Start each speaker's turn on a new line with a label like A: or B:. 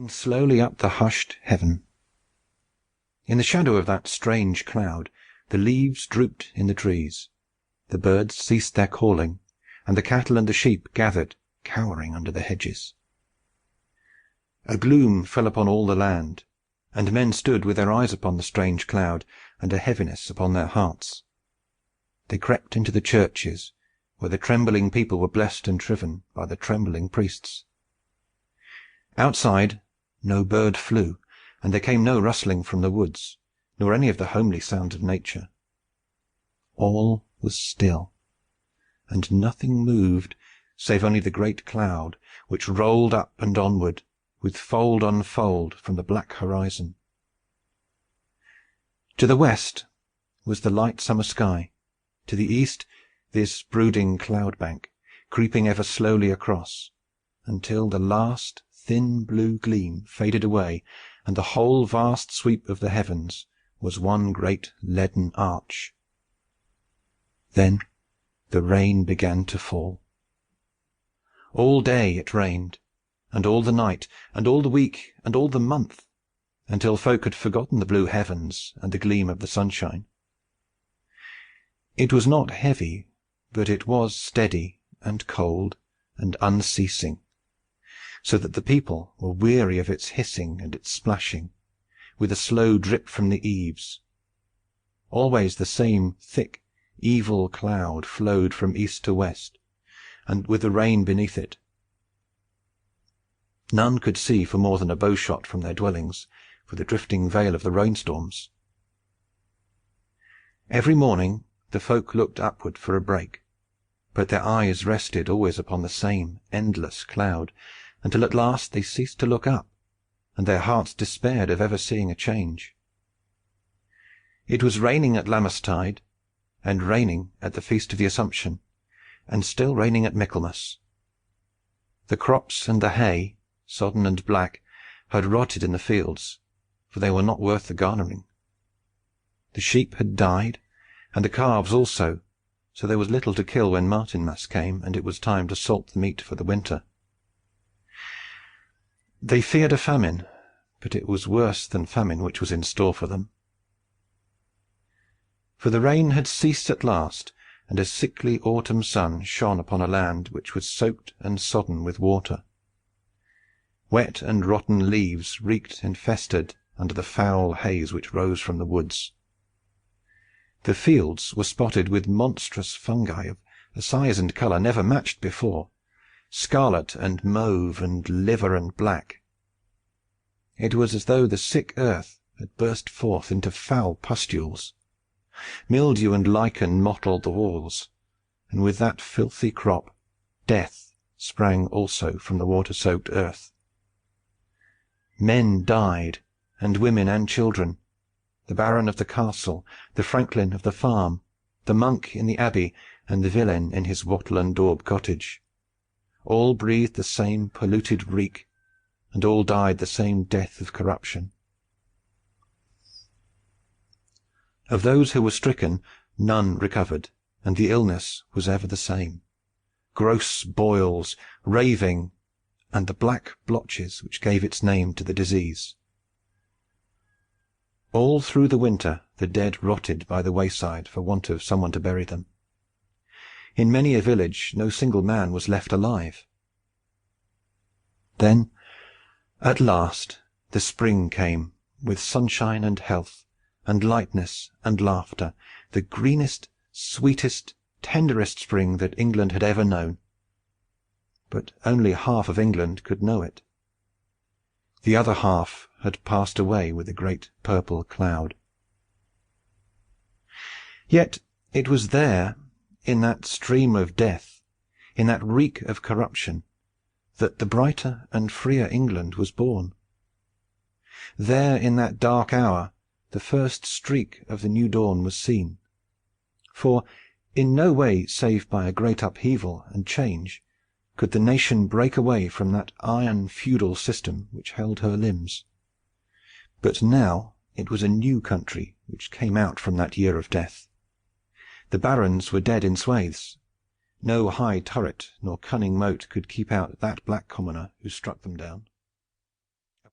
A: Slowly up the hushed heaven. In the shadow of that strange cloud, the leaves drooped in the trees, the birds ceased their calling, and the cattle and the sheep gathered, cowering under the hedges. A gloom fell upon all the land, and men stood with their eyes upon the strange cloud, and a heaviness upon their hearts. They crept into the churches, where the trembling people were blessed and shriven by the trembling priests. Outside, no bird flew, and there came no rustling from the woods, nor any of the homely sounds of nature. All was still, and nothing moved save only the great cloud, which rolled up and onward, with fold on fold, from the black horizon. To the west was the light summer sky, to the east this brooding cloud bank, creeping ever slowly across, until the last thin blue gleam faded away, and the whole vast sweep of the heavens was one great leaden arch. Then the rain began to fall. All day it rained, and all the night, and all the week, and all the month, until folk had forgotten the blue heavens and the gleam of the sunshine. It was not heavy, but it was steady and cold and unceasing, so that the people were weary of its hissing and its splashing, with a slow drip from the eaves. Always the same thick, evil cloud flowed from east to west, and with the rain beneath it. None could see for more than a bowshot from their dwellings, for the drifting veil of the rainstorms. Every morning the folk looked upward for a break, but their eyes rested always upon the same endless cloud, until at last they ceased to look up, and their hearts despaired of ever seeing a change. It was raining at Lammastide, and raining at the Feast of the Assumption, and still raining at Michaelmas. The crops and the hay, sodden and black, had rotted in the fields, for they were not worth the garnering. The sheep had died, and the calves also, so there was little to kill when Martinmas came, and it was time to salt the meat for the winter. They feared a famine, but it was worse than famine which was in store for them. For the rain had ceased at last, and a sickly autumn sun shone upon a land which was soaked and sodden with water. Wet and rotten leaves reeked and festered under the foul haze which rose from the woods. The fields were spotted with monstrous fungi of a size and colour never matched before, scarlet and mauve and liver and black. It was as though the sick earth had burst forth into foul pustules. Mildew and lichen mottled the walls, and with that filthy crop death sprang also from the water-soaked earth. Men died, and women and children, the baron of the castle, the franklin of the farm, the monk in the abbey, and the villein in his wattle and daub cottage. All breathed the same polluted reek, and all died the same death of corruption. Of those who were stricken, none recovered, and the illness was ever the same: gross boils, raving, and the black blotches which gave its name to the disease. All through the winter the dead rotted by the wayside for want of someone to bury them. In many a village no single man was left alive. Then, at last, the spring came, with sunshine and health, and lightness and laughter, the greenest, sweetest, tenderest spring that England had ever known. But only half of England could know it. The other half had passed away with the great purple cloud. Yet it was there, in that stream of death, in that reek of corruption, that the brighter and freer England was born. There, in that dark hour, the first streak of the new dawn was seen. For in no way save by a great upheaval and change could the nation break away from that iron feudal system which held her limbs. But now it was a new country which came out from that year of death. The barons were dead in swathes. No high turret nor cunning moat could keep out that black commoner who struck them down.